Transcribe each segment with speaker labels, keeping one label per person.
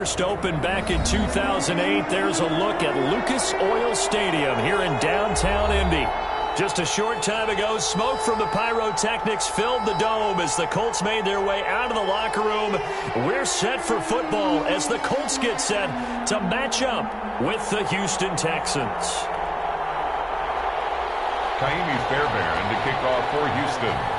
Speaker 1: First opened back in 2008, there's a look at Lucas Oil Stadium here in downtown Indy. Just a short time ago, smoke from the pyrotechnics filled the dome as the Colts made their way out of the locker room. We're set for football as the Colts get set to match up with the Houston Texans.
Speaker 2: Kaimi Fairbairn to kick off for Houston.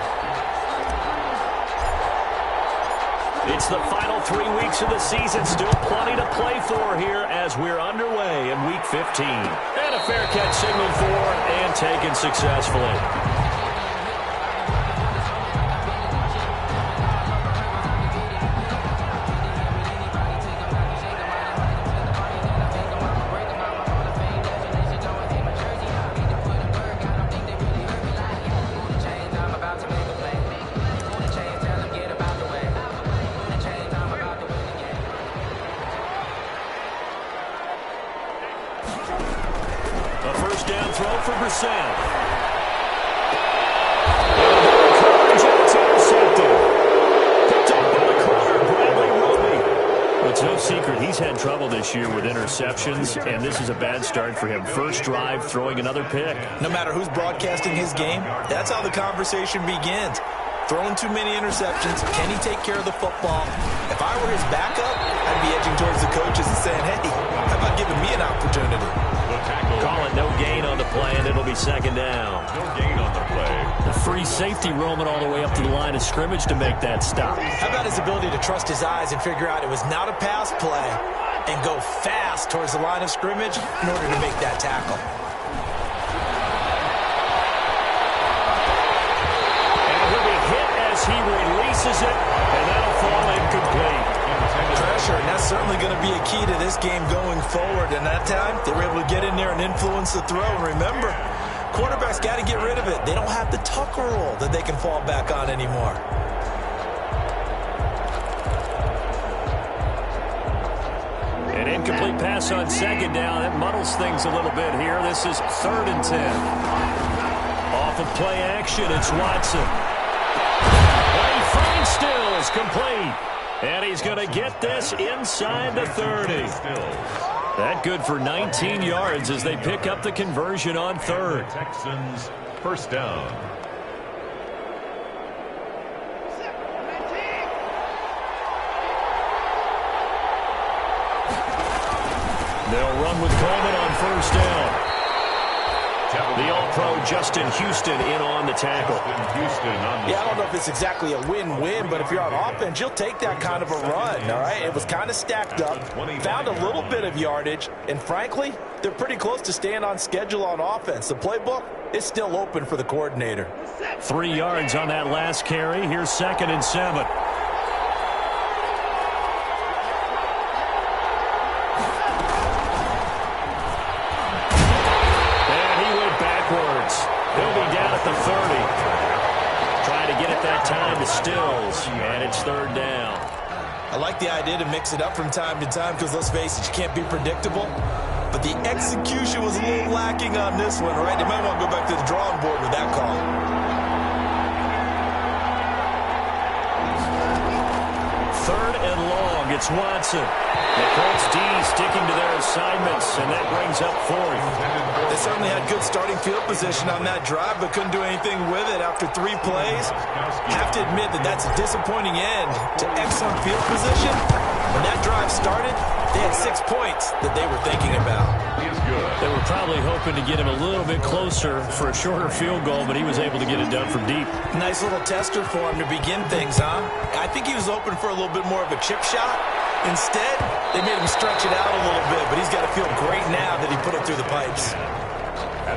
Speaker 1: It's the final 3 weeks of the season. Still plenty to play for here as we're underway in Week 15. And a fair catch signaled for and taken successfully. Year with interceptions, and this is a bad start for him. First drive, throwing another pick.
Speaker 3: No matter who's broadcasting his game, that's how the conversation begins. Throwing too many interceptions, can he take care of the football? If I were his backup, I'd be edging towards the coaches and saying, hey, how about giving me an opportunity?
Speaker 1: Call it no gain on the play, and it'll be second down.
Speaker 2: No gain on the play.
Speaker 1: The free safety roaming all the way up to the line of scrimmage to make that stop.
Speaker 3: How about his ability to trust his eyes and figure out it was not a pass play and go fast towards the line of scrimmage in order to make that tackle?
Speaker 1: And he'll be hit as he releases it, and that'll fall incomplete.
Speaker 3: Pressure, and that's certainly going to be a key to this game going forward. And that time, they were able to get in there and influence the throw. And remember, quarterbacks got to get rid of it. They don't have the Tucker rule that they can fall back on anymore.
Speaker 1: An incomplete pass on second down. That muddles things a little bit here. This is 3rd and 10. Off of play action, it's Watson. And he finds Stills, complete. And he's going to get this inside the 30. That good for 19 yards as they pick up the conversion on 3rd.
Speaker 2: Texans first down.
Speaker 1: They'll run with Coleman on first down. The All-Pro Justin Houston in on the tackle.
Speaker 3: Yeah, I don't know if it's exactly a win-win, but if you're on offense, you'll take that kind of a run, all right? It was kind of stacked up, found a little bit of yardage, and frankly, they're pretty close to staying on schedule on offense. The playbook is still open for the coordinator.
Speaker 1: 3 yards on that last carry. Here's 2nd and 7. He'll be down at the 30. Trying to get it that time to Stills, and it's 3rd down.
Speaker 3: I like the idea to mix it up from time to time because, let's face it, you can't be predictable. But the execution was a little lacking on this one, right? They might want to go back to the drawing board with that call.
Speaker 1: 3rd and long, it's Watson. The Colts D sticking to their assignments, and that brings up 4th.
Speaker 3: They certainly had good starting field position on that drive, but couldn't do anything with it after 3 plays. Have to admit that that's a disappointing end to excellent field position. When that drive started, they had 6 points that they were thinking about.
Speaker 2: He is good.
Speaker 1: They were probably hoping to get him a little bit closer for a shorter field goal, but he was able to get it done from deep.
Speaker 3: Nice little tester for him to begin things, huh? I think he was open for a little bit more of a chip shot. Instead, they made him stretch it out a little bit, but he's got to feel great now that he put it through the pipes.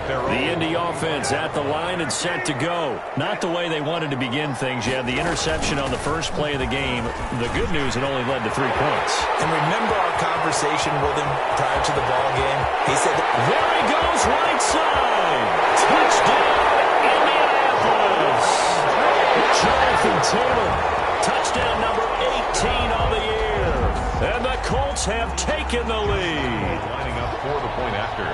Speaker 1: The Indy offense at the line and set to go. Not the way they wanted to begin things. You had the interception on the first play of the game. The good news, it only led to 3 points.
Speaker 3: And remember our conversation with him prior to the ball game? He said,
Speaker 1: there he goes, right side. Touchdown, Indianapolis. Jonathan Taylor, touchdown number 18 on the year. And the Colts have taken the lead.
Speaker 2: Lining up for the point after.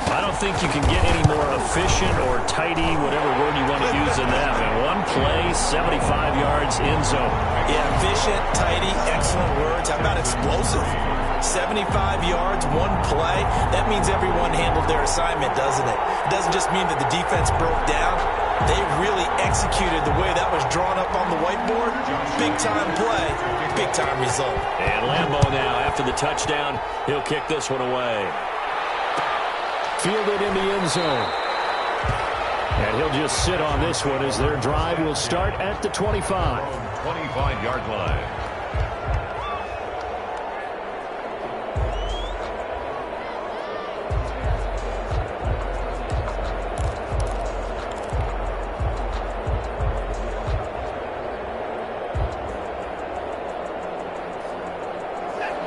Speaker 1: I don't think you can get any more efficient or tidy, whatever word you want to use in that. One play, 75 yards, end zone.
Speaker 3: Yeah, efficient, tidy, excellent words. How about explosive? 75 yards, one play. That means everyone handled their assignment, doesn't it? It doesn't just mean that the defense broke down. They really executed the way that was drawn up on the whiteboard. Big-time play, big-time result.
Speaker 1: And Lambeau now, after the touchdown, he'll kick this one away. Fielded in the end zone. And he'll just sit on this one as their drive will start at the 25.
Speaker 2: 25-yard line.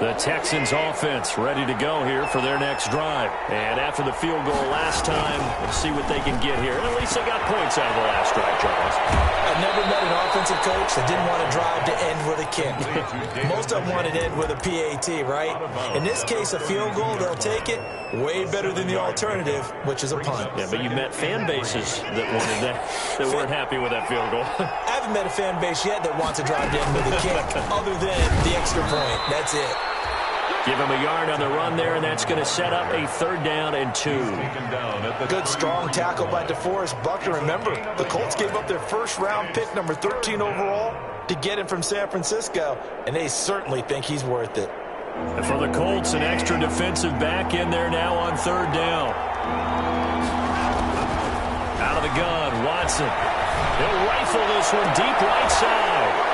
Speaker 1: The Texans offense ready to go here for their next drive. And after the field goal last time, we'll see what they can get here. And at least they got points out of the last drive, Charles.
Speaker 3: I've never met an offensive coach that didn't want to drive to end with a kick. Most of them wanted to end with a PAT, right? In this case, a field goal, they'll take it. Way better than the alternative, which is a punt.
Speaker 1: Yeah, but you met fan bases that wanted that weren't happy with that field goal.
Speaker 3: I haven't met a fan base yet that wants to drive to end with a kick other than the extra point. That's it.
Speaker 1: Give him a yard on the run there, and that's going to set up a 3rd down and 2.
Speaker 3: Good, strong tackle by DeForest Buckner. Remember, the Colts gave up their first-round pick, number 13 overall, to get him from San Francisco, and they certainly think he's worth it.
Speaker 1: And for the Colts, an extra defensive back in there now on 3rd down. Out of the gun, Watson. He'll rifle this one deep right side.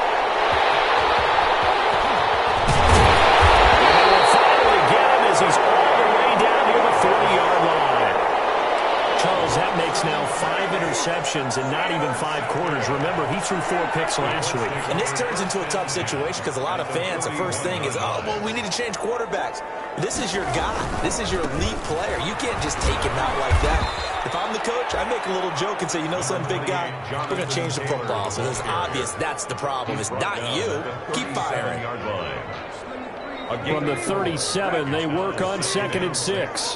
Speaker 1: He's all the way down near the 40-yard line. Charles, that makes now 5 interceptions and not even 5 quarters. Remember, he threw 4 picks last week.
Speaker 3: And this turns into a tough situation because a lot of fans, the first thing is, oh, well, we need to change quarterbacks. This is your guy. This is your elite player. You can't just take him out like that. If I'm the coach, I make a little joke and say, you know something, big guy? We're going to change the football. So it's obvious that's the problem. It's not you. Keep firing.
Speaker 1: From the 37, they work on 2nd and 6.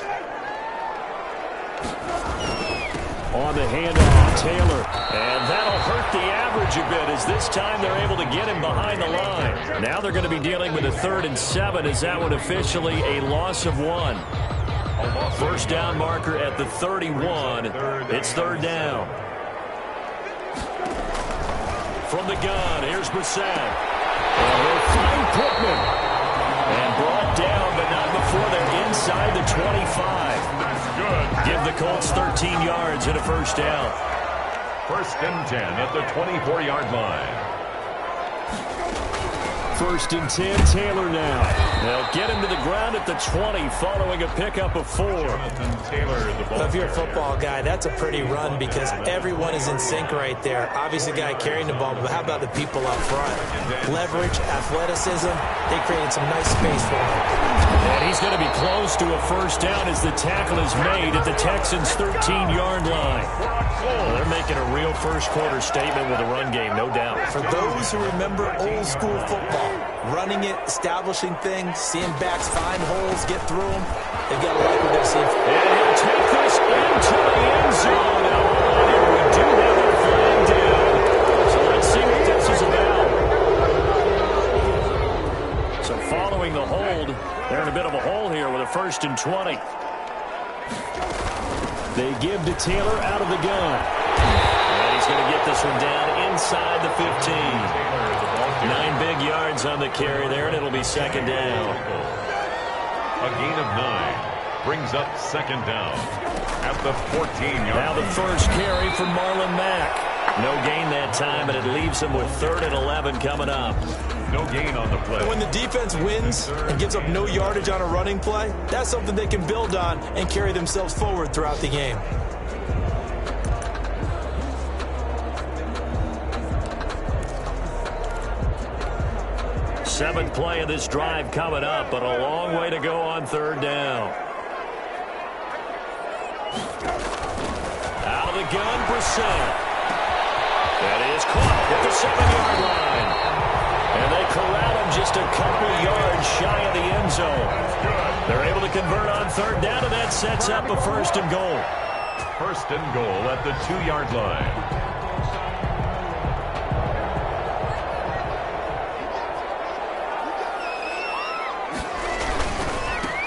Speaker 1: On the handoff, Taylor. And that'll hurt the average a bit as this time they're able to get him behind the line. Now they're going to be dealing with a 3rd and 7 as that one officially a loss of 1. First down marker at the 31. It's 3rd down. From the gun, here's Brissett. And he'll find Pittman. And brought down, but not before they're inside the 25.
Speaker 2: That's good.
Speaker 1: Give the Colts 13 yards and a first down.
Speaker 2: 1st and 10 at the 24-yard line.
Speaker 1: 1st and 10, Taylor now. They'll get him to the ground at the 20 following a pickup of 4.
Speaker 3: Well, if you're a football guy, that's a pretty run because everyone is in sync right there. Obviously, the guy carrying the ball, but how about the people up front? Leverage, athleticism, they created some nice space for him.
Speaker 1: And he's going to be close to a first down as the tackle is made at the Texans' 13-yard line. Well, they're making a real first-quarter statement with a run game, no doubt.
Speaker 3: For those who remember old-school football, running it, establishing things, seeing backs find holes, get through them, they've got to like what they're seeing.
Speaker 1: And he'll take this into the end zone. And we do have a flag down. So let's see what this is about. So following the hold, they're in a bit of a hole here with a 1st and 20. They give to Taylor out of the gun. And he's going to get this one down inside the 15. 9 big yards on the carry there, and it'll be 2nd down.
Speaker 2: A gain of 9 brings up 2nd down at the 14-yard.
Speaker 1: Now the first carry from Marlon Mack. No gain that time, but it leaves him with 3rd and 11 coming up.
Speaker 2: No gain on the play.
Speaker 3: When the defense wins and gives up no yardage on a running play, that's something they can build on and carry themselves forward throughout the game.
Speaker 1: Seventh play of this drive coming up, but a long way to go on 3rd down. Out of the gun, Brissett. That is caught at the 7-yard line. And they corral him just a couple yards shy of the end zone. They're able to convert on third down, and that sets up a first and goal.
Speaker 2: First and goal at the 2-yard line.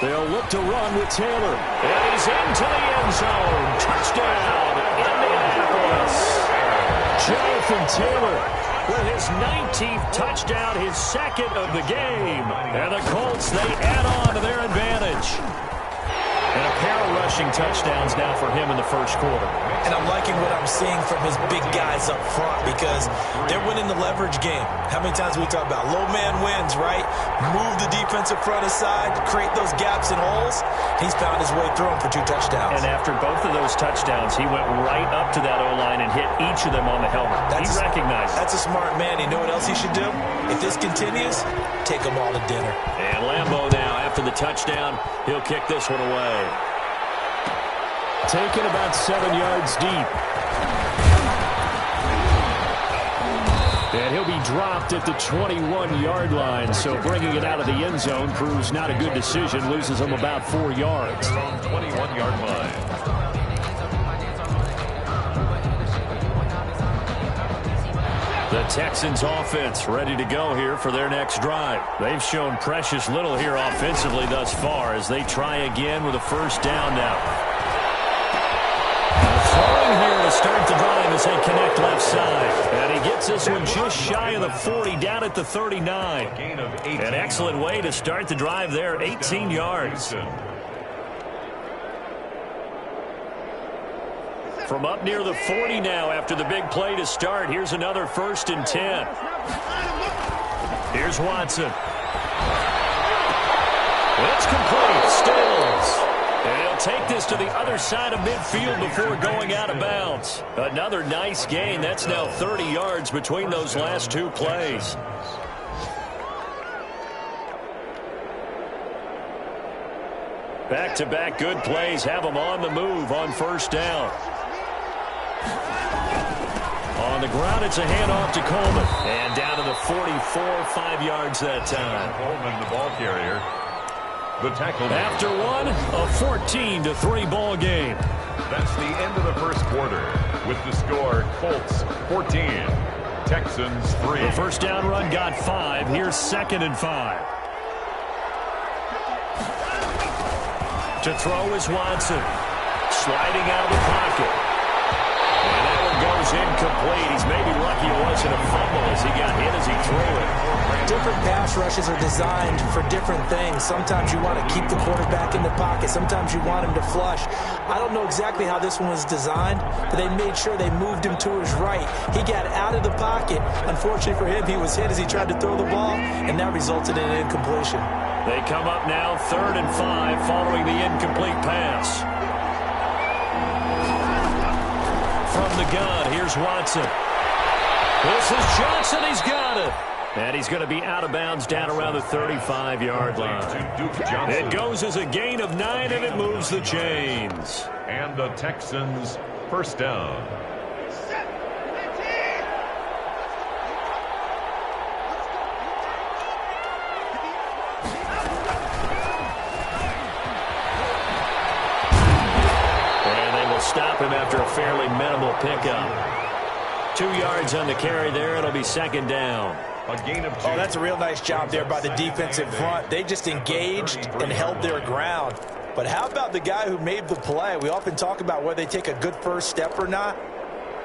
Speaker 1: They'll look to run with Taylor. And he's into the end zone. Touchdown, Indianapolis. Jonathan Taylor with his 19th touchdown, his second of the game. And the Colts, they add on to their advantage. And a pair of rushing touchdowns now for him in the first quarter.
Speaker 3: And I'm liking what I'm seeing from his big guys up front because they're winning the leverage game. How many times we talk about low man wins, right? Move the defensive front aside, create those gaps and holes. He's found his way through them for 2 touchdowns.
Speaker 1: And after both of those touchdowns, he went right up to that O-line and hit each of them on the helmet. He recognized it.
Speaker 3: That's a smart man. You know what else he should do? If this continues, take them all to dinner.
Speaker 1: And Lambeau now, after the touchdown, he'll kick this one away. Taken about 7 yards deep. And he'll be dropped at the 21-yard line, so bringing it out of the end zone proves not a good decision, loses him about 4 yards.
Speaker 2: Their own 21-yard line.
Speaker 1: The Texans offense ready to go here for their next drive. They've shown precious little here offensively thus far as they try again with a first down now. Throwing here to start the drive as they connect left side. And he gets this one just shy of the 40, down at the 39. An excellent way to start the drive there, 18 yards. From up near the 40 now after the big play to start. Here's another first and 10. Here's Watson. It's complete. Stills. And he'll take this to the other side of midfield before going out of bounds. Another nice gain. That's now 30 yards between those last 2 plays. Back-to-back good plays have them on the move on first down. On the ground, it's a handoff to Coleman. And down to the 44, 5 yards that time.
Speaker 2: Coleman, the ball carrier. The tackle.
Speaker 1: After one, a 14-3 ball game.
Speaker 2: That's the end of the first quarter. With the score, Colts 14, Texans 3.
Speaker 1: The first down run got 5. Here's 2nd and 5. To throw is Watson. Sliding out of the pocket. And that one goes incomplete. He's maybe lucky it wasn't a fumble as he got hit as he threw it.
Speaker 3: Different pass rushes are designed for different things. Sometimes you want to keep the quarterback in the pocket. Sometimes you want him to flush. I don't know exactly how this one was designed, but they made sure they moved him to his right. He got out of the pocket. Unfortunately for him, he was hit as he tried to throw the ball, and that resulted in an incompletion.
Speaker 1: They come up now 3rd and 5 following the incomplete pass. From the gun, here's Watson. This is Johnson. He's got it. And he's going to be out of bounds down around the 35-yard line. It goes as a gain of 9, and it moves the chains.
Speaker 2: And the Texans first down.
Speaker 1: And they will stop him after a fairly minimal pickup. 2 yards on the carry there. It'll be 2nd down.
Speaker 2: A gain of 2.
Speaker 3: Oh, that's a real nice job there by the defensive front. They just engaged and held their ground. But how about the guy who made the play? We often talk about whether they take a good first step or not.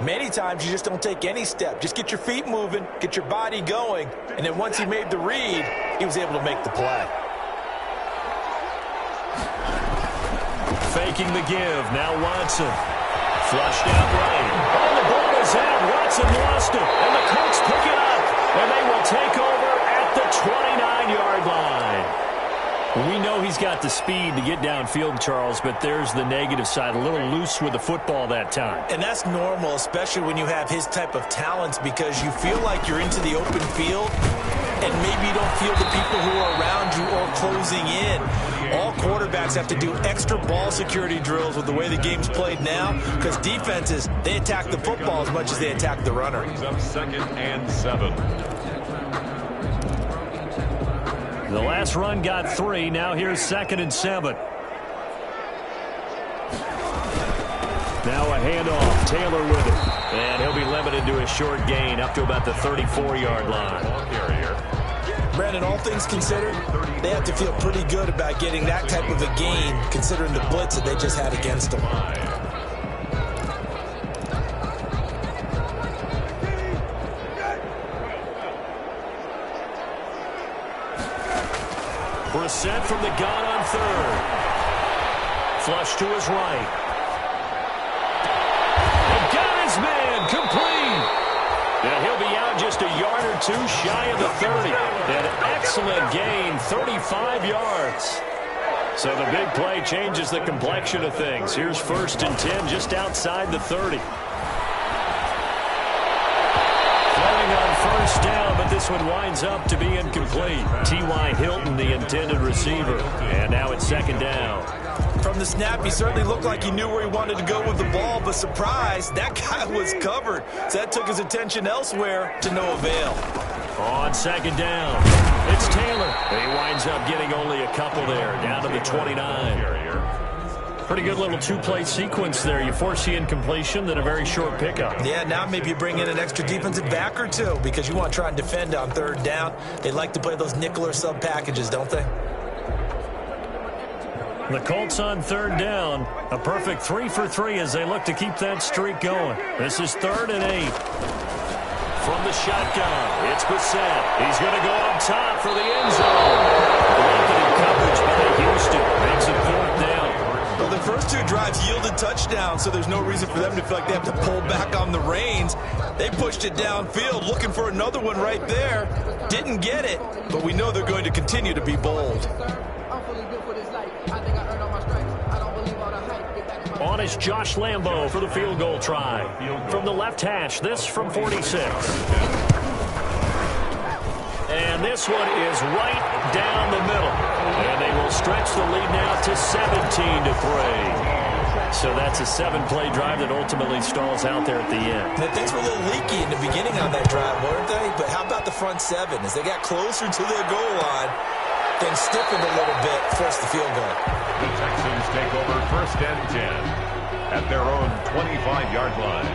Speaker 3: Many times you just don't take any step. Just get your feet moving, get your body going, and then once he made the read, he was able to make the play.
Speaker 1: Faking the give. Now Watson. Flushed out right. Oh, the ball is out. Watson lost it. And the Colts pick it up. And they will take over at the 29-yard line. We know he's got the speed to get downfield, Charles, but there's the negative side. A little loose with the football that time.
Speaker 3: And that's normal, especially when you have his type of talents, because you feel like you're into the open field and maybe you don't feel the people who are around you or closing in. All quarterbacks have to do extra ball security drills with the way the game's played now, because defenses, they attack the football as much as they attack the runner.
Speaker 2: Brings up 2nd and 7.
Speaker 1: The last run got 3. Now here's 2nd and 7. Now a handoff. Taylor with it. And he'll be limited to a short gain up to about the 34-yard line.
Speaker 3: Brandon, all things considered, they have to feel pretty good about getting that type of a gain considering the blitz that they just had against them.
Speaker 1: Brissett from the gun on 3rd. Flush to his right. And got his man complete. Now he'll be out just a yard or 2 shy of the 30. An excellent gain, 35 yards. So the big play changes the complexion of things. Here's 1st and 10 just outside the 30. Throwing on 1st down, but this one winds up to be incomplete. T.Y. Hilton, the intended receiver. And now it's 2nd down.
Speaker 3: From the snap, he certainly looked like he knew where he wanted to go with the ball, but surprise, that guy was covered. So that took his attention elsewhere to no avail.
Speaker 1: On 2nd down, it's Taylor. He winds up getting only a couple there, down to the 29. Pretty good little 2-play sequence there. You force the incompletion, then a very short pickup.
Speaker 3: Yeah, now maybe you bring in an extra defensive back or 2 because you want to try and defend on 3rd down. They like to play those nickel or sub packages, don't they?
Speaker 1: The Colts on 3rd down. A perfect 3 for 3 as they look to keep that streak going. This is 3rd and 8. From the shotgun, it's Brissett. He's going to go up top for the end zone. Blanketed coverage by Houston. Makes it 4th down.
Speaker 3: Well, the first 2 drives yielded touchdowns, so there's no reason for them to feel like they have to pull back on the reins. They pushed it downfield, looking for another one right there. Didn't get it, but we know they're going to continue to be bold.
Speaker 1: On is Josh Lambo for the field goal try. From the left hash, this from 46. And this one is right down the middle. And they will stretch the lead now to 17-3. So that's a 7-play drive that ultimately stalls out there at the end.
Speaker 3: Now, things were a little leaky in the beginning on that drive, weren't they? But how about the front 7? As they got closer to their goal line, things stiffened a little bit, forced the field goal.
Speaker 2: The Texans take over 1st and 10 at their own 25-yard line.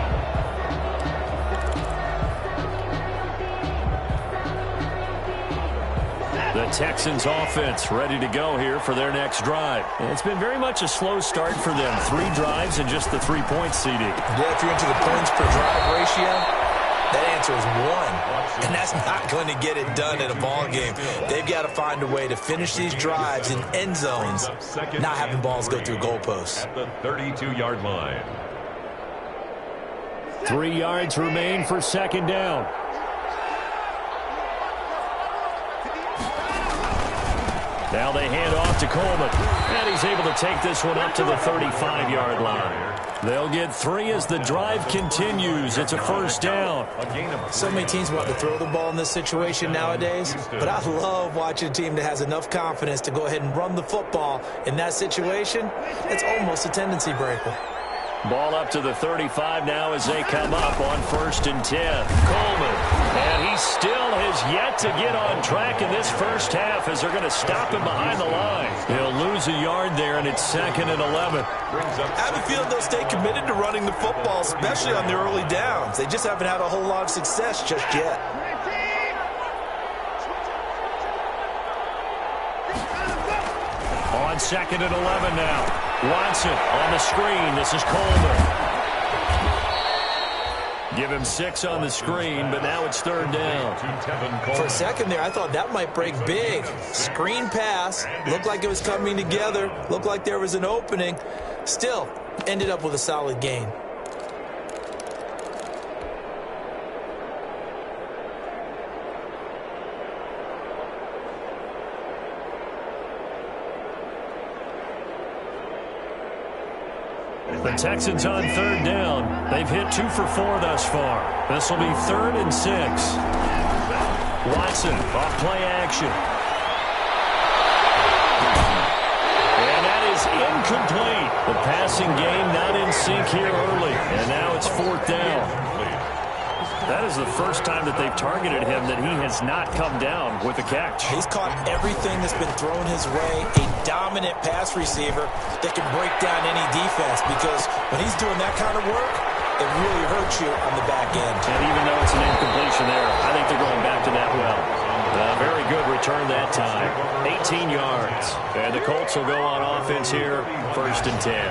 Speaker 1: The Texans offense ready to go here for their next drive. And it's been very much a slow start for them. 3 drives and just the 3-point CD.
Speaker 3: Yeah, if you're into the points per drive ratio, that answer is 1. And that's not going to get it done in a ball game. They've got to find a way to finish these drives in end zones, not having balls go through goalposts.
Speaker 2: At the 32-yard line.
Speaker 1: 3 yards remain for 2nd down. Now they hand off to Coleman. And he's able to take this one up to the 35-yard line. They'll get 3 as the drive continues. It's a 1st down.
Speaker 3: So many teams want to throw the ball in this situation nowadays, but I love watching a team that has enough confidence to go ahead and run the football in that situation. It's almost a tendency breaker.
Speaker 1: Ball up to the 35 now as they come up on 1st and 10. Coleman, and he still has yet to get on track in this first half as they're going to stop him behind the line. He'll lose a yard there, and it's 2nd and 11.
Speaker 3: I have a feeling they'll stay committed to running the football, especially on the early downs. They just haven't had a whole lot of success just yet.
Speaker 1: On 2nd and 11 now. Watson on the screen. This is Coleman. Give him 6 on the screen, but now it's 3rd down.
Speaker 3: For a second there, I thought that might break big. Screen pass. Looked like it was coming together. Looked like there was an opening. Still, ended up with a solid gain.
Speaker 1: The Texans on 3rd down. They've hit 2 for 4 thus far. This will be 3rd and 6. Watson off play action. And that is incomplete. The passing game not in sync here early. And now it's 4th down. That is the first time that they've targeted him that he has not come down with a catch.
Speaker 3: He's caught everything that's been thrown his way. A dominant pass receiver that can break down any defense, because when he's doing that kind of work, it really hurts you on the back end.
Speaker 1: And even though it's an incompletion there, I think they're going back to that well. Very good return that time. 18 yards. And the Colts will go on offense here, 1st and 10.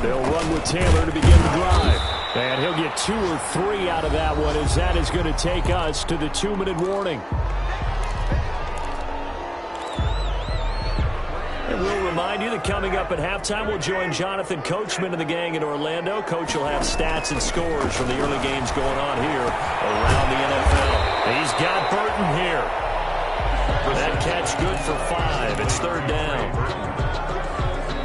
Speaker 1: They'll run with Taylor to begin the drive. And he'll get 2 or 3 out of that one, as that is going to take us to the 2-minute warning. And we'll remind you that coming up at halftime, we'll join Jonathan Coachman and the gang in Orlando. Coach will have stats and scores from the early games going on here around the NFL. He's got Burton here. That catch good for 5. It's 3rd down.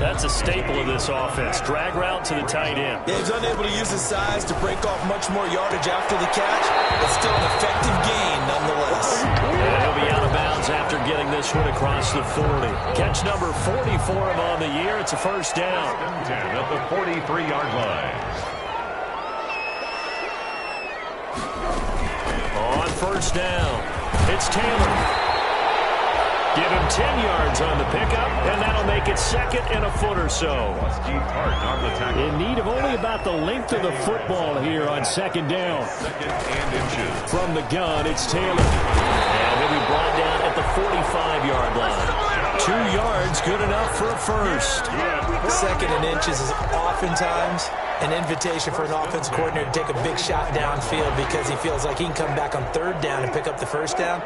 Speaker 1: That's a staple of this offense. Drag route to the tight end.
Speaker 3: Yeah, he's unable to use his size to break off much more yardage after the catch, but still an effective gain nonetheless.
Speaker 1: And he'll be out of bounds after getting this one across the 40. Catch number 40 for him on the year. It's a 1st down.
Speaker 2: 10 at the 43-yard line.
Speaker 1: On 1st down, it's Taylor. Give him 10 yards on the pickup, and that'll make it 2nd and a foot or so. In need of only about the length of the football here on 2nd down.
Speaker 2: 2nd and inches.
Speaker 1: From the gun, it's Taylor. And he'll be brought down at the 45-yard line. 2 yards, good enough for a 1st.
Speaker 3: 2nd and inches is oftentimes an invitation for an offense coordinator to take a big shot downfield because he feels like he can come back on 3rd down and pick up the 1st down.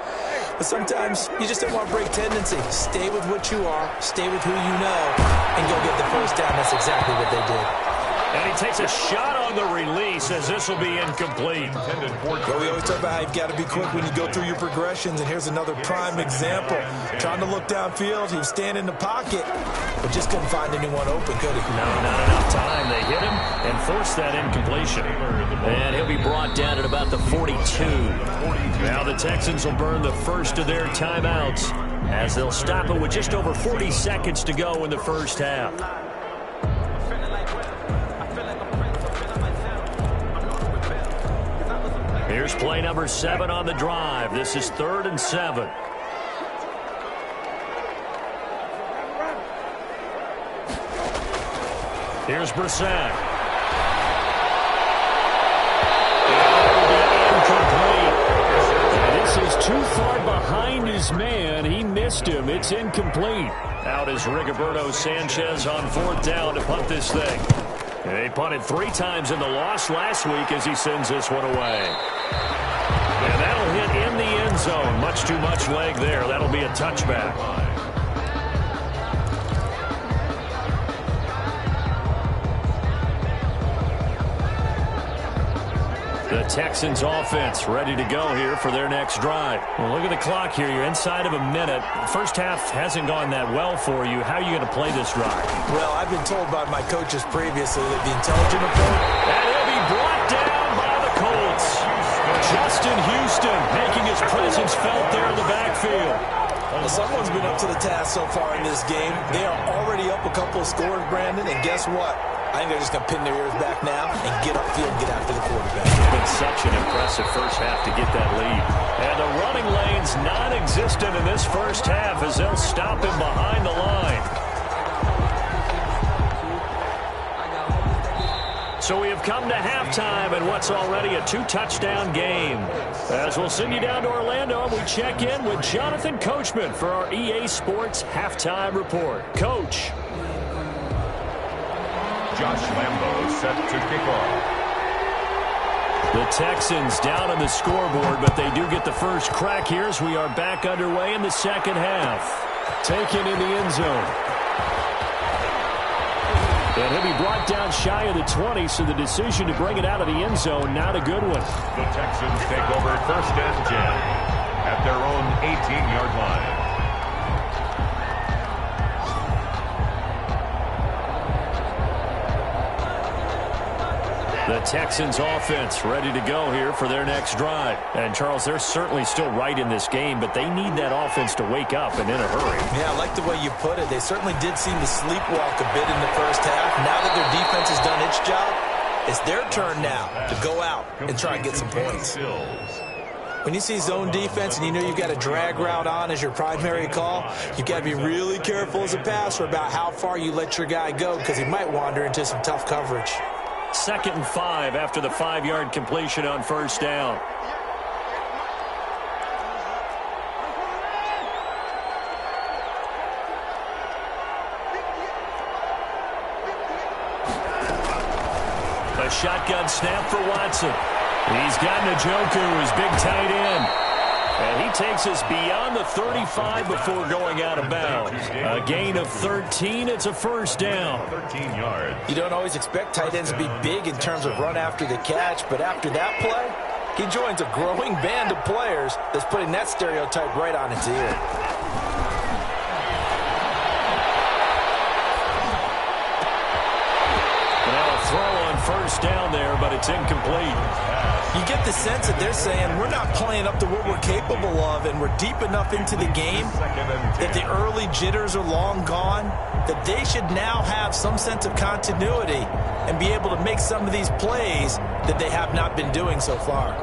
Speaker 3: But sometimes you just don't want to break tendency. Stay with what you are, stay with who you know, and go get the 1st down. That's exactly what they did.
Speaker 1: And he takes a shot on the release, as this will be incomplete.
Speaker 3: Well, we always talk about how you've got to be quick when you go through your progressions, and here's another prime example. Trying to look downfield, he was standing in the pocket, but just couldn't find anyone open, could he?
Speaker 1: No, not enough time. They hit him and forced that incompletion. And he'll be brought down at about the 42. Now the Texans will burn the first of their timeouts, as they'll stop it with just over 40 seconds to go in the 1st half. Here's play number 7 on the drive. This is 3rd and 7. Here's Brissett. Incomplete. And this is too far behind his man. He missed him. It's incomplete. Out is Rigoberto Sanchez on 4th down to punt this thing. And they punted 3 times in the loss last week as he sends this one away. And that'll hit in the end zone. Much too much leg there. That'll be a touchback. The Texans offense ready to go here for their next drive. Well, look at the clock here. You're inside of a minute. First half hasn't gone that well for you. How are you going to play this drive?
Speaker 3: Well, I've been told by my coaches previously that the intelligent approach...
Speaker 1: And he'll be brought down by the Colts. Justin Houston making his presence felt there in the backfield.
Speaker 3: Well, someone's been up to the task so far in this game. They are already up a couple of scores, Brandon, and guess what? I think they're just going to pin their ears back now and get upfield and get after the quarterback.
Speaker 1: It's been such an impressive first half to get that lead. And the running lane's non-existent in this first half as they'll stop him behind the line. So we have come to halftime in what's already a 2-touchdown game. As we'll send you down to Orlando, and we check in with Jonathan Coachman for our EA Sports Halftime Report. Coach.
Speaker 2: Josh Lambo set to kick off.
Speaker 1: The Texans down on the scoreboard, but they do get the first crack here as we are back underway in the second half. Taken in the end zone. And he'll be brought down shy of the 20, so the decision to bring it out of the end zone, not a good one.
Speaker 2: The Texans take over 1st and 10 at their own 18-yard line.
Speaker 1: The Texans offense ready to go here for their next drive. And, Charles, they're certainly still right in this game, but they need that offense to wake up and in a hurry.
Speaker 3: Yeah, I like the way you put it. They certainly did seem to sleepwalk a bit in the first half. Now that their defense has done its job, it's their turn now to go out and try and get some points. When you see zone defense and you know you've got a drag route on as your primary call, you've got to be really careful as a passer about how far you let your guy go because he might wander into some tough coverage.
Speaker 1: 2nd and 5 after the 5-yard completion on first down. A shotgun snap for Watson. He's got Njoku, his big tight end. And he takes us beyond the 35 before going out of bounds. A gain of 13. It's a first down.
Speaker 2: 13 yards.
Speaker 3: You don't always expect tight ends to be big in terms of run after the catch, but after that play, he joins a growing band of players that's putting that stereotype right on its ear.
Speaker 1: Now a throw on first down there, but it's incomplete.
Speaker 3: You get the sense that they're saying we're not playing up to what we're capable of, and we're deep enough into the game that the early jitters are long gone, that they should now have some sense of continuity and be able to make some of these plays that they have not been doing so far.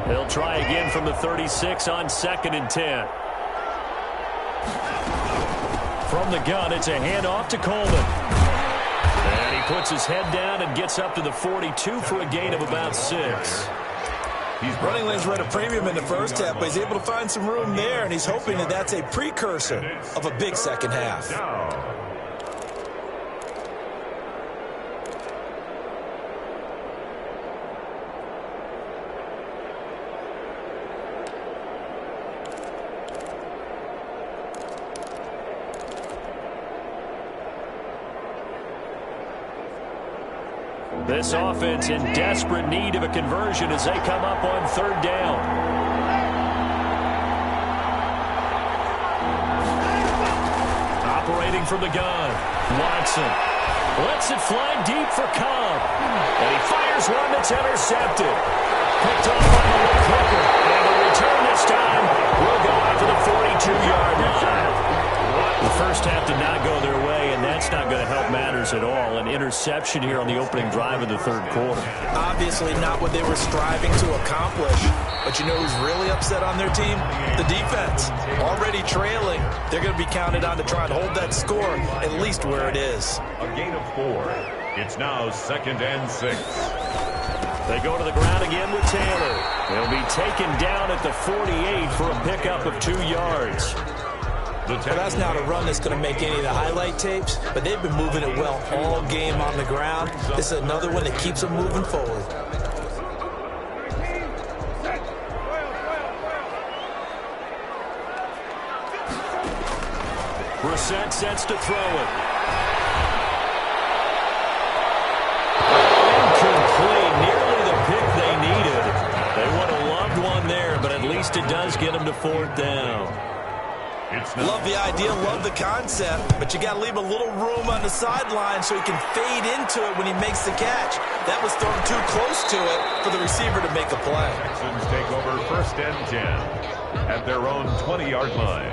Speaker 1: They'll try again from the 36 on 2nd and 10. From the gun, it's a handoff to Coleman. And he puts his head down and gets up to the 42 for a gain of about 6.
Speaker 3: Running lanes were at a premium in the first half, but he's able to find some room there, and he's hoping that that's a precursor of a big second half.
Speaker 1: This offense in desperate need of a conversion as they come up on 3rd down. Operating from the gun, Watson lets it fly deep for Cobb. And he fires one that's intercepted. Picked off by the Hooker. And the return this time will go out to the 42-yard line. The first half did not go their way, and that's not going to help matters at all. An interception here on the opening drive of the 3rd quarter.
Speaker 3: Obviously not what they were striving to accomplish. But you know who's really upset on their team? The defense. Already trailing. They're going to be counted on to try and hold that score at least where it is.
Speaker 2: A gain of 4. It's now 2nd and 6.
Speaker 1: They go to the ground again with Taylor. They'll be taken down at the 48 for a pickup of 2 yards.
Speaker 3: Well, that's not a run that's going to make any of the highlight tapes, but they've been moving it well all game on the ground. This is another one that keeps them moving forward.
Speaker 1: Brissett sets to throw it. Incomplete, nearly the pick they needed. They would have loved one there, but at least it does get them to 4th down.
Speaker 3: Love the idea, love the concept, but you got to leave a little room on the sideline so he can fade into it when he makes the catch. That was thrown too close to it for the receiver to make a play.
Speaker 2: Texans take over 1st and 10 at their own 20-yard line.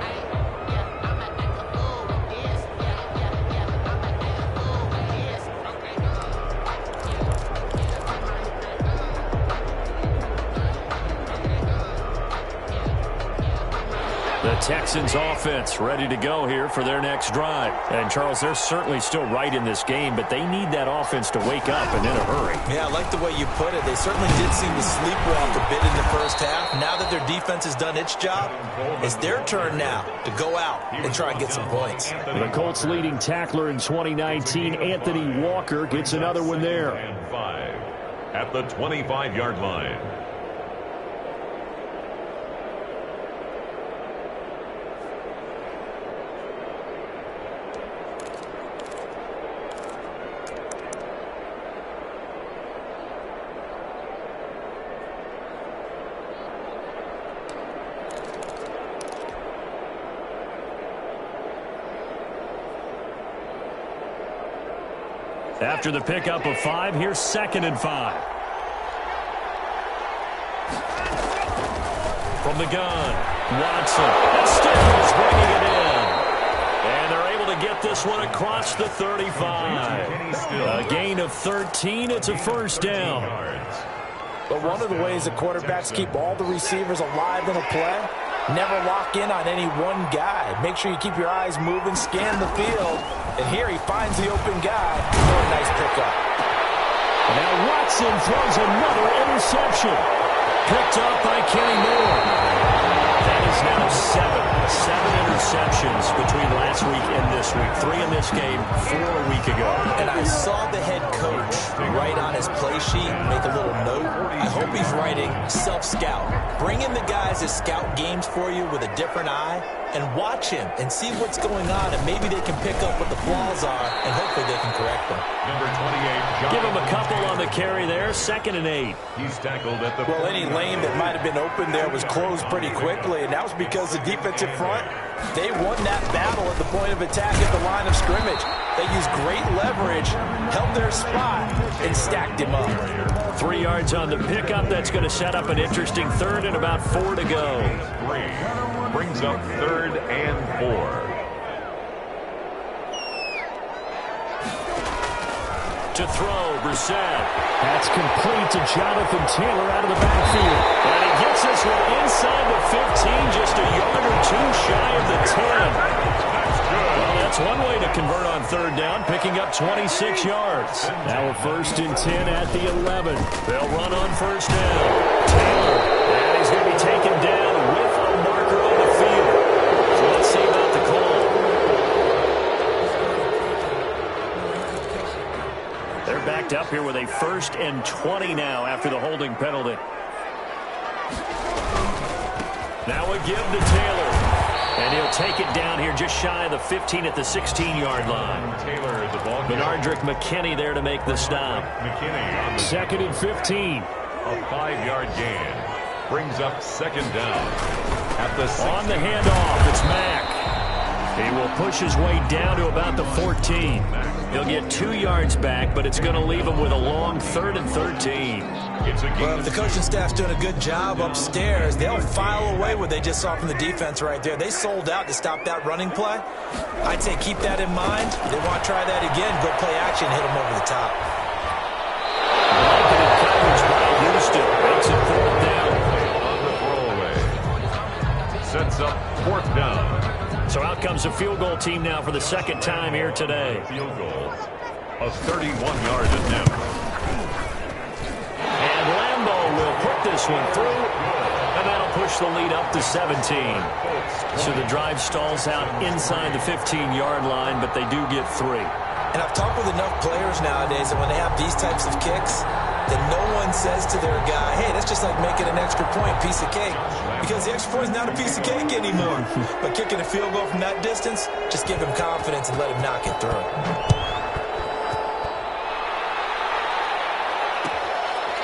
Speaker 1: The Texans offense ready to go here for their next drive. And, Charles, they're certainly still right in this game, but they need that offense to wake up and in a hurry.
Speaker 3: Yeah, I like the way you put it. They certainly did seem to sleepwalk a bit in the first half. Now that their defense has done its job, it's their turn now to go out and try and get some points.
Speaker 1: The Colts' leading tackler in 2019, Anthony Walker, gets another one there.
Speaker 2: And 5 at the 25-yard line.
Speaker 1: After the pickup of 5, here's 2nd and 5. From the gun, Watson. And Stills bringing it in. And they're able to get this one across the 35. A gain of 13. It's a first down.
Speaker 3: But one of the ways that quarterbacks keep all the receivers alive in a play, never lock in on any one guy. Make sure you keep your eyes moving, scan the field. And here he finds the open guy for a nice pickup.
Speaker 1: Now Watson throws another interception. Picked up by Kenny Moore. That is now 7 interceptions between last week and this week. 3 in this game, 4 a week ago.
Speaker 3: And I saw the head coach write on his play sheet, make a little note. I hope he's writing self-scout. Bring in the guys that scout games for you with a different eye and watch him and see what's going on, and maybe they can pick up what the flaws are, and hopefully they can correct them.
Speaker 2: Number 28,
Speaker 1: give him a couple on the carry there. 2nd and 8.
Speaker 2: He's tackled at the...
Speaker 3: Well, any lane that might have been open there was closed pretty quickly, and that was because the defensive front, they won that battle at the point of attack at the line of scrimmage. They used great leverage, held their spot, and stacked him up.
Speaker 1: 3 yards on the pickup. That's going to set up an interesting 3rd and about 4 to go.
Speaker 2: 3 brings up 3rd and 4.
Speaker 1: To throw, Brissett. That's complete to Jonathan Taylor out of the backfield. And he gets this one inside the 15, just a yard or 2 shy of the 10. Well, that's one way to convert on 3rd down, picking up 26 yards. Now a 1st and 10 at the 11. They'll run on 1st down. Taylor, and he's going to be taken down with a marker on the field. So let's see about the call. They're backed up here with a 1st and 20 now after the holding penalty. Now a give to Taylor. And he'll take it down here just shy of the 15 at the 16-yard line.
Speaker 2: Taylor, the ball.
Speaker 1: Bernardrick McKinney there to make the stop.
Speaker 2: McKinney on the
Speaker 1: 2nd and 15.
Speaker 2: A 5-yard gain. Brings up 2nd down. At the 16.
Speaker 1: On the handoff, it's Mack. He will push his way down to about the 14. He'll get 2 yards back, but it's going to leave him with a long 3rd and 13.
Speaker 3: Well, if the coaching staff's doing a good job upstairs, they'll file away what they just saw from the defense right there. They sold out to stop that running play. I'd say keep that in mind. They want to try that again, go play action, hit them over the top.
Speaker 1: Blanketed coverage by Houston. Makes it 4th down.
Speaker 2: On the throwaway. Sets up 4th down.
Speaker 1: So out comes the field goal team now for the 2nd time here today.
Speaker 2: Field goal. A 31-yard attempt.
Speaker 1: And Lambeau will put this one through, and that'll push the lead up to 17. So the drive stalls out inside the 15-yard line, but they do get 3.
Speaker 3: And I've talked with enough players nowadays that when they have these types of kicks, that no one says to their guy, hey, that's just like making an extra point, piece of cake. Because the extra point is not a piece of cake anymore. But kicking a field goal from that distance, just give him confidence and let him knock it through.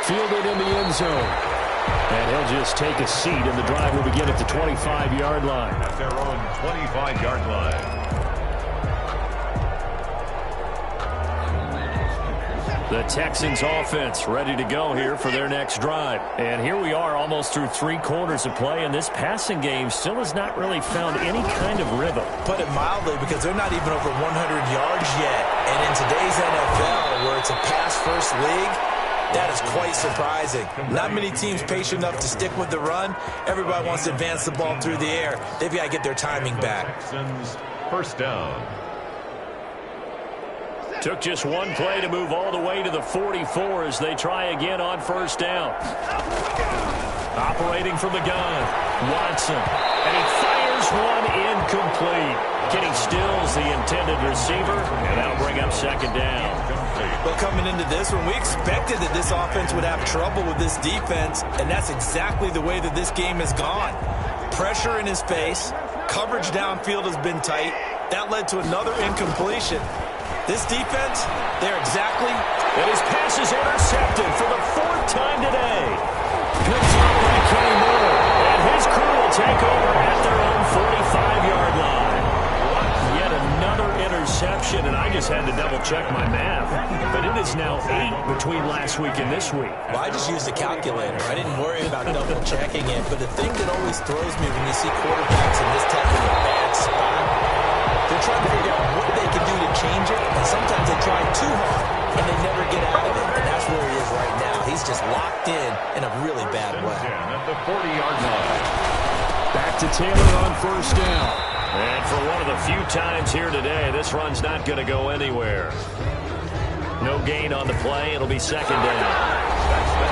Speaker 1: Fielded in the end zone. And he'll just take a seat, and the drive will begin at the 25-yard line.
Speaker 2: At their own 25-yard line.
Speaker 1: The Texans offense ready to go here for their next drive. And here we are almost through 3 quarters of play, and this passing game still has not really found any kind of rhythm.
Speaker 3: Put it mildly, because they're not even over 100 yards yet. And in today's NFL, where it's a pass-first league, that is quite surprising. Not many teams patient enough to stick with the run. Everybody wants to advance the ball through the air. They've got to get their timing back.
Speaker 2: Texans, 1st down.
Speaker 1: Took just one play to move all the way to the 44 as they try again on 1st down. Operating from the gun, Watson. And he fires one incomplete. Kenny Stills, the intended receiver, and that'll bring up 2nd down.
Speaker 3: Well, coming into this one, we expected that this offense would have trouble with this defense, and that's exactly the way that this game has gone. Pressure in his face, coverage downfield has been tight. That led to another incompletion. This defense, they're exactly...
Speaker 1: And his pass is intercepted for the 4th time today. Picked up by Kenny Moore, and his crew will take over at their own 45-yard line. Yet another interception, and I just had to double-check my math. It's now 8 between last week and this week.
Speaker 3: Well, I just used a calculator. I didn't worry about double checking it. But the thing that always throws me when you see quarterbacks in this type of a bad spot, they're trying to figure out what they can do to change it. And sometimes they try too hard, and they never get out of it. And that's where he is right now. He's just locked in a really bad way.
Speaker 2: At the 40-yard line.
Speaker 1: Back to Taylor on first down. And for one of the few times here today, this run's not going to go anywhere. No gain on the play. It'll be second down.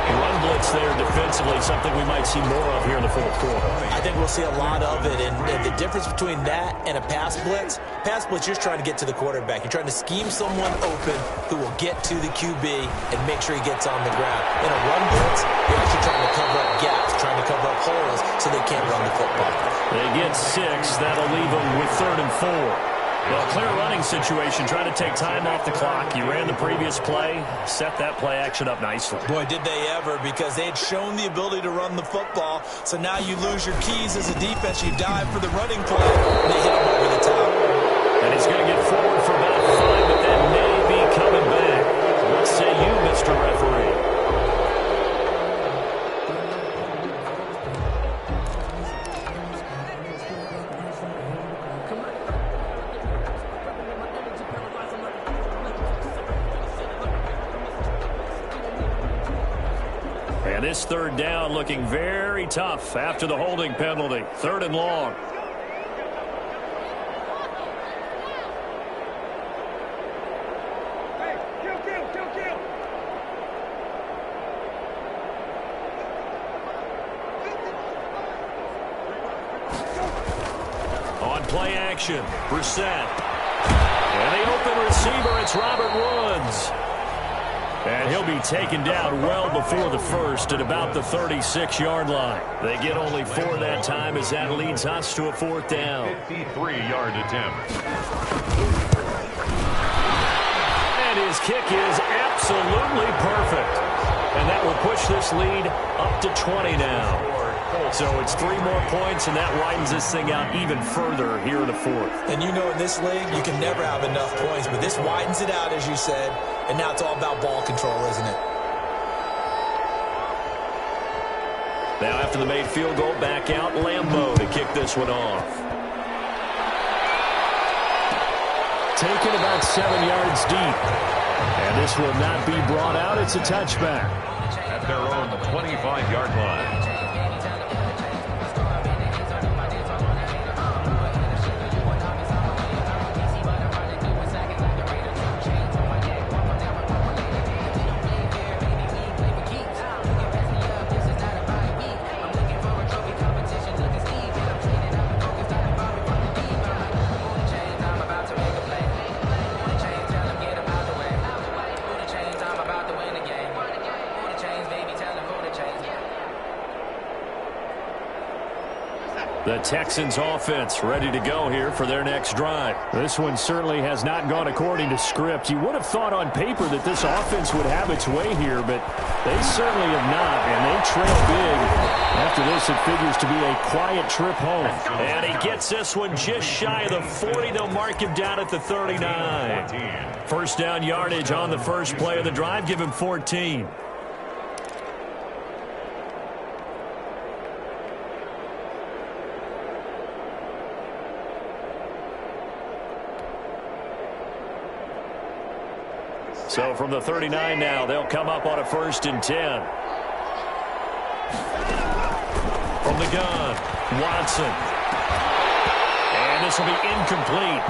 Speaker 1: Run blitz there defensively, something we might see more of here in the fourth quarter.
Speaker 3: I think we'll see a lot of it, and the difference between that and a pass blitz, you're just trying to get to the quarterback. You're trying to scheme someone open who will get to the QB and make sure he gets on the ground. In a run blitz, you're actually trying to cover up gaps, trying to cover up holes so they can't run the football.
Speaker 1: They get 6. That'll leave them with 3rd and 4. Well, clear running situation, trying to take time off the clock. You ran the previous play, set that play action up nicely.
Speaker 3: Boy, did they ever, because they had shown the ability to run the football. So now you lose your keys as a defense. You dive for the running play, and they hit him over the top.
Speaker 1: And he's going to get forward for about 5, but that may be coming back. What say you, Mr. Referee? And this 3rd down looking very tough after the holding penalty. 3rd and long. On play action, Brissett. And the open receiver, it's Robert Woods. And he'll be taken down well before the first at about the 36-yard line. They get only 4 that time as that leads us to a 4th down.
Speaker 2: 53-yard attempt.
Speaker 1: And his kick is absolutely perfect. And that will push this lead up to 20 now. So it's 3 more points, and that widens this thing out even further here in the 4th.
Speaker 3: And you know, in this league, you can never have enough points, but this widens it out, as you said, and now it's all about ball control, isn't it?
Speaker 1: Now after the made field goal, back out Lambeau to kick this one off. Taken about 7 yards deep. And this will not be brought out. It's a touchback.
Speaker 2: At their own 25-yard line.
Speaker 1: The Texans offense ready to go here for their next drive. This one certainly has not gone according to script. You would have thought on paper that this offense would have its way here, but they certainly have not, and they trail big. After this, it figures to be a quiet trip home. And he gets this one just shy of the 40. They'll mark him down at the 39. First down yardage on the first play of the drive. Give him 14. So from the 39 now, they'll come up on a 1st and 10. From the gun, Watson. And this will be incomplete.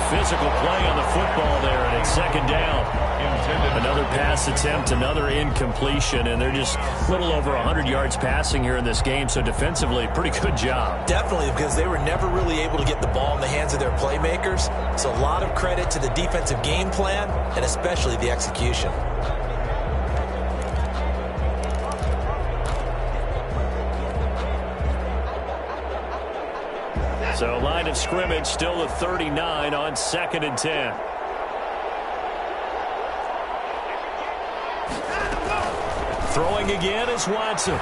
Speaker 1: Physical play on the football there, and it's 2nd down. Another pass attempt, another incompletion, and they're just a little over 100 yards passing here in this game, so defensively, pretty good job.
Speaker 3: Definitely, because they were never really able to get the ball in the hands of their playmakers, so a lot of credit to the defensive game plan, and especially the execution.
Speaker 1: So line of scrimmage still the 39 on 2nd and 10. Throwing again is Watson.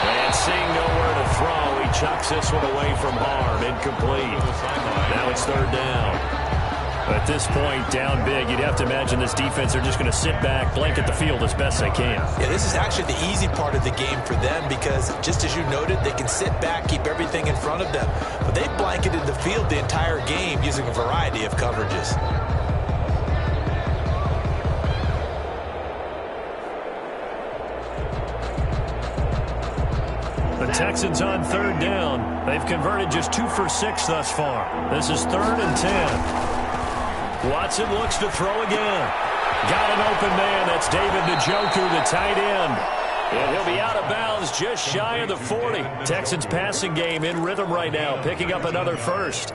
Speaker 1: And seeing nowhere to throw, he chucks this one away from harm. Incomplete. Now it's 3rd down. At this point, down big, you'd have to imagine this defense are just going to sit back, blanket the field as best they can.
Speaker 3: Yeah, this is actually the easy part of the game for them because, just as you noted, they can sit back, keep everything in front of them. But they blanketed the field the entire game using a variety of coverages.
Speaker 1: The Texans on third down. They've converted just 2 for 6 thus far. This is 3rd and 10. Watson looks to throw again. Got an open man. That's David Njoku, the tight end. And he'll be out of bounds just shy of the 40. Texans passing game in rhythm right now, picking up another first.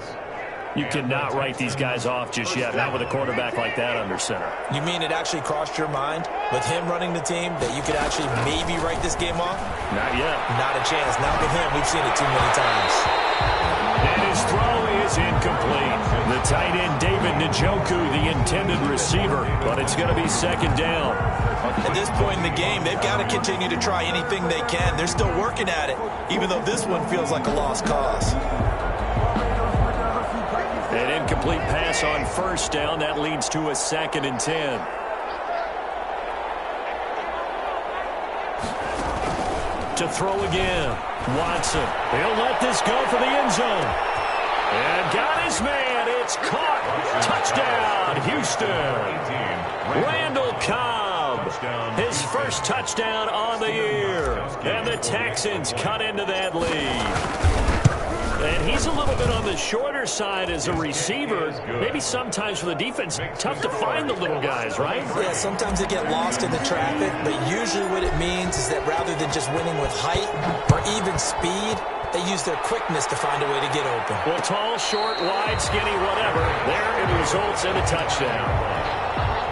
Speaker 1: You cannot write these guys off just yet, not with a quarterback like that under center.
Speaker 3: You mean it actually crossed your mind with him running the team that you could actually maybe write this game off?
Speaker 1: Not yet.
Speaker 3: Not a chance. Not with him. We've seen it too many times.
Speaker 1: And his throw is incomplete. The tight end, David Njoku, the intended receiver, but it's going to be 2nd down.
Speaker 3: At this point in the game, they've got to continue to try anything they can. They're still working at it, even though this one feels like a lost cause.
Speaker 1: An incomplete pass on 1st down. That leads to a 2nd and 10. To throw again. Watson. He'll let this go for the end zone. And got his man. It's caught. Touchdown, Houston. Randall Cobb. His first touchdown on the year. And the Texans cut into that lead. And he's a little bit on the shorter side as a receiver. Maybe sometimes for the defense, tough to find the little guys, right?
Speaker 3: Yeah, sometimes they get lost in the traffic, but usually what it means is that rather than just winning with height or even speed, they use their quickness to find a way to get open.
Speaker 1: Well, tall, short, wide, skinny, whatever. There it results in a touchdown.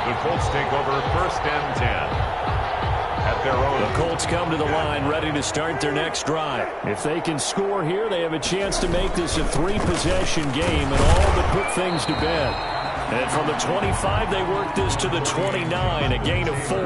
Speaker 2: The Colts take over 1st and 10.
Speaker 1: The Colts come to the line ready to start their next drive. If they can score here, they have a chance to make this a 3-possession game and all but put things to bed. And from the 25, they work this to the 29, a gain of 4.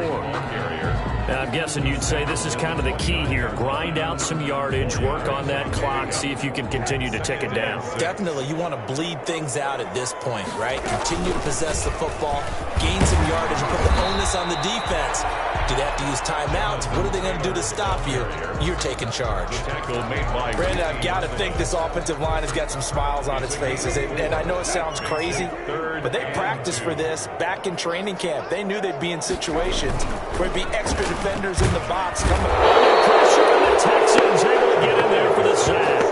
Speaker 1: Now, I'm guessing you'd say this is kind of the key here. Grind out some yardage, work on that clock, see if you can continue to tick it down.
Speaker 3: Definitely, you want to bleed things out at this point, right? Continue to possess the football, gain some yardage, and put the onus on the defense. Do they have to use timeouts? What are they going to do to stop you? You're taking charge. Brandon, I've got to think this offensive line has got some smiles on its faces. And I know it sounds crazy, but they practiced for this back in training camp. They knew they'd be in situations where it'd be extra defenders in the box coming.
Speaker 1: Pressure, and the Texans able to get in there for the sack.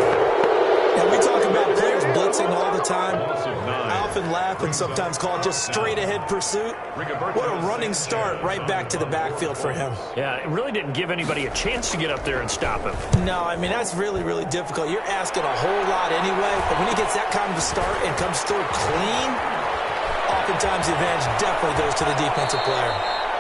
Speaker 3: And we talk about players blitzing all the time. I often laugh and sometimes call it just straight-ahead pursuit. What a running start right back to the backfield for him.
Speaker 1: Yeah, it really didn't give anybody a chance to get up there and stop him.
Speaker 3: No, I mean, that's really, really difficult. You're asking a whole lot anyway, but when he gets that kind of a start and comes through clean, oftentimes the advantage definitely goes to the defensive player.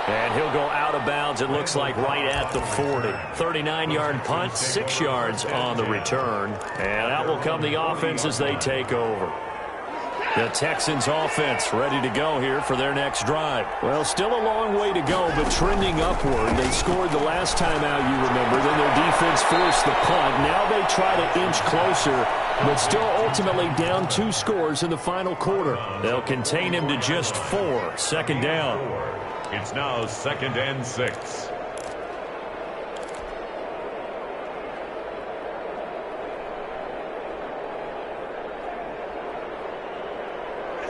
Speaker 1: And he'll go out of bounds, it looks like, right at the 40. 39-yard punt, 6 yards on the return. And out will come the offense as they take over. The Texans offense ready to go here for their next drive. Well, still a long way to go, but trending upward. They scored the last time out, you remember. Then their defense forced the punt. Now they try to inch closer, but still ultimately down 2 scores in the final quarter. They'll contain him to just 4. 2nd down.
Speaker 2: It's now 2nd and 6.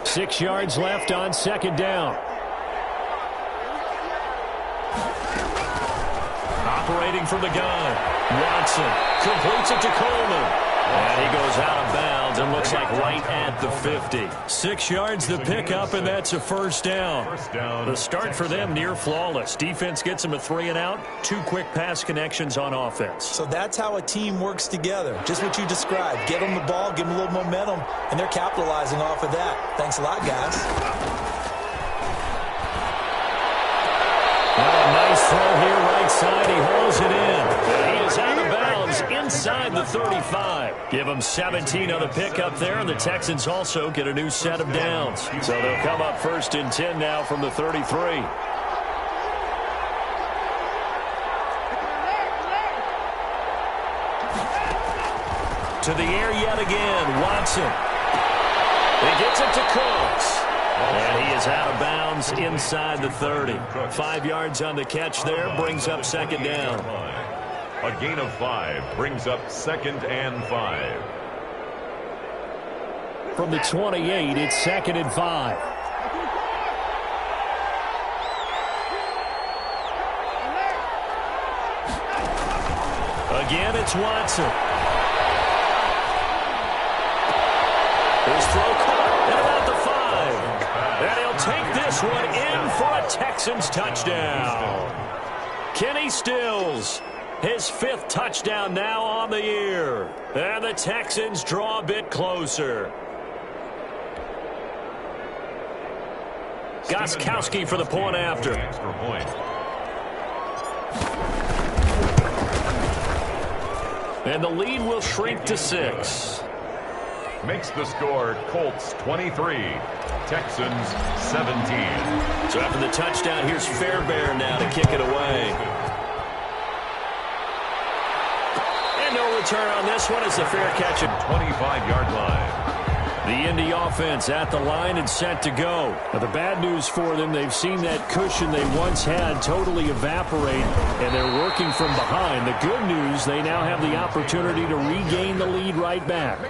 Speaker 1: Six yards left on 2nd down. Operating from the gun. Watson completes it to Coleman. And he goes out of bounds and looks like right at the 50. 6 yards the pickup, and that's a 1st down. The start for them near flawless. Defense gets them a 3 and out. 2 quick pass connections on offense.
Speaker 3: So that's how a team works together. Just what you described. Get them the ball, give them a little momentum, and they're capitalizing off of that. Thanks a lot, guys.
Speaker 1: Well, a nice throw here right side. He hauls it in. And he is out of bounds inside the 35. Give them 17 on the pickup there, and the Texans also get a new set of downs. So they'll come up 1st and 10 now from the 33. To the air yet again, Watson. He gets it to Cooks. And he is out of bounds inside the 30. 5 yards on the catch there, brings up second down.
Speaker 2: A gain of 5 brings up 2nd and 5.
Speaker 1: From the 28, it's 2nd and 5. Again, it's Watson. His throw caught at about the 5. And he'll take this one in for a Texans touchdown. Kenny Stills, his 5th touchdown now on the year. And the Texans draw a bit closer. Gostkowski for the point after.
Speaker 2: Extra point.
Speaker 1: And the lead will shrink to 6.
Speaker 2: Makes the score Colts 23, Texans 17.
Speaker 1: So after the touchdown, here's Fairbairn now to kick it away. And no return on this one. It's a fair catch at
Speaker 2: 25-yard line.
Speaker 1: the Indy offense at the line and set to go. Now, the bad news for them, they've seen that cushion they once had totally evaporate, and they're working from behind. The good news, they now have the opportunity to regain the lead right back.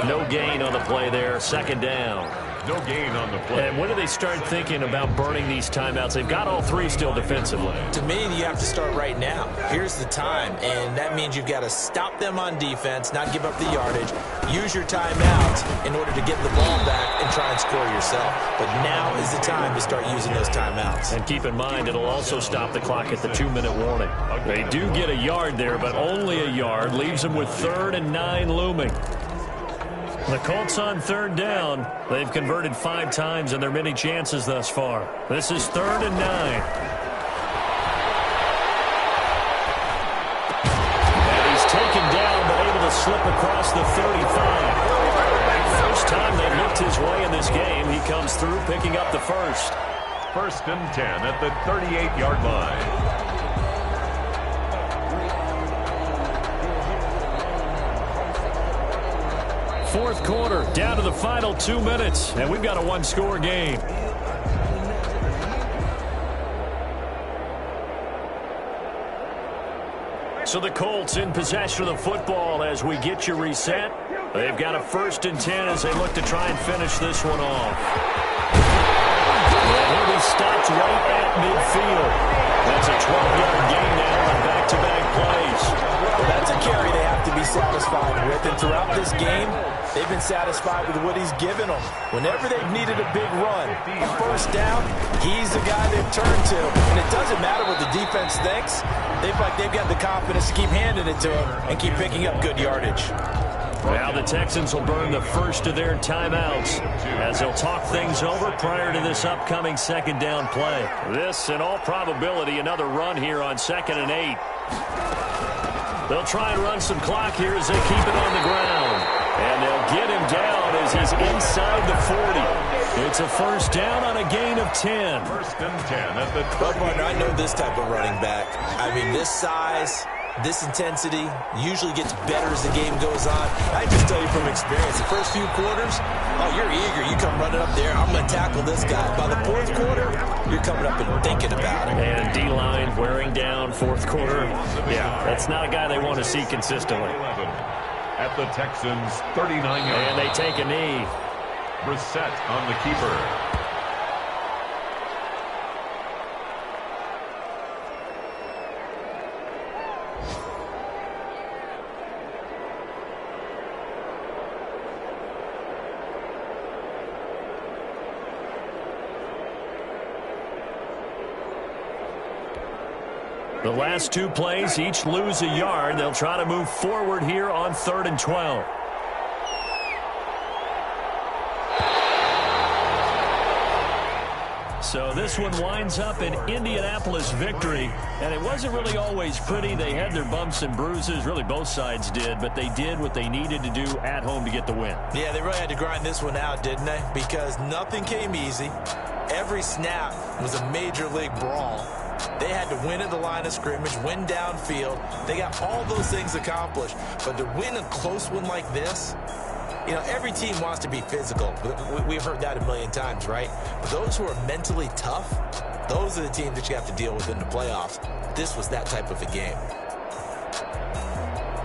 Speaker 1: No gain on the play there, second down.
Speaker 2: No gain on the play.
Speaker 1: And when do they start thinking about burning these timeouts? They've got all three still defensively.
Speaker 3: To me, you have to start right now. Here's the time, and that means you've got to stop them on defense, not give up the yardage, use your timeout in order to get the ball back and try and score yourself. But now is the time to start using those timeouts.
Speaker 1: And keep in mind, it'll also stop the clock at the 2-minute warning. They do get a yard there, but only a yard. Leaves them with 3rd and 9 looming. The Colts on 3rd down. They've converted 5 times in their many chances thus far. This is 3rd and 9. And he's taken down, but able to slip across the 35. First time they've looked his way in this game. He comes through, picking up the first.
Speaker 2: 1st and 10 at the 38-yard line.
Speaker 1: Fourth quarter, down to the final 2 minutes, and we've got a one-score game. So the Colts in possession of the football as we get you reset. They've got a 1st and 10 as they look to try and finish this one off. And he'll be stopped right at midfield. That's a 12-yard gain now on back-to-back plays.
Speaker 3: Well, that's a carry they have to be satisfied with, and throughout this game, they've been satisfied with what he's given them. Whenever they've needed a big run, a first down, he's the guy they've turned to. And it doesn't matter what the defense thinks. They feel like they've got the confidence to keep handing it to him and keep picking up good yardage.
Speaker 1: Now the Texans will burn the first of their timeouts as they'll talk things over prior to this upcoming 2nd down play. This, in all probability, another run here on 2nd and 8. They'll try and run some clock here as they keep it on the ground. And they'll get him down as he's inside the 40. It's a first down on a gain of 10.
Speaker 2: 1st and 10 at the 30.
Speaker 3: Well, partner, I know this type of running back. I mean, this size, this intensity usually gets better as the game goes on. I just tell you from experience, the first few quarters, oh, you're eager. You come running up there. I'm going to tackle this guy. By the 4th quarter, you're coming up and thinking about it.
Speaker 1: And D-line wearing down 4th quarter. Yeah, that's not a guy they want to see consistently.
Speaker 2: At the Texans' 39-yard.
Speaker 1: And they take a knee.
Speaker 2: Brissett on the keeper.
Speaker 1: The last 2 plays, each lose a yard. They'll try to move forward here on 3rd and 12. So this one winds up an Indianapolis victory, and it wasn't really always pretty. They had their bumps and bruises, really both sides did, but they did what they needed to do at home to get the win.
Speaker 3: Yeah, they really had to grind this one out, didn't they? Because nothing came easy. Every snap was a major league brawl. They had to win at the line of scrimmage, win downfield. They got all those things accomplished. But to win a close one like this, You know, every team wants to be physical. We've heard that a million times, right? But those who are mentally tough, those are the teams that you have to deal with in the playoffs. This was that type of a game.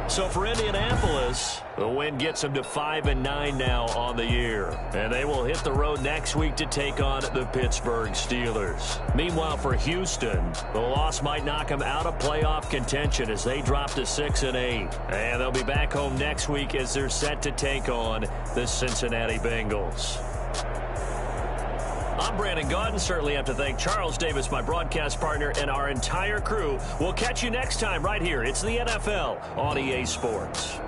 Speaker 1: So for Indianapolis, the win gets them to 5-9 now on the year. And they will hit the road next week to take on the Pittsburgh Steelers. Meanwhile, for Houston, the loss might knock them out of playoff contention as they drop to 6-8. And they'll be back home next week as they're set to take on the Cincinnati Bengals. I'm Brandon Gaudin. Certainly have to thank Charles Davis, my broadcast partner, and our entire crew. We'll catch you next time right here. It's the NFL on EA Sports.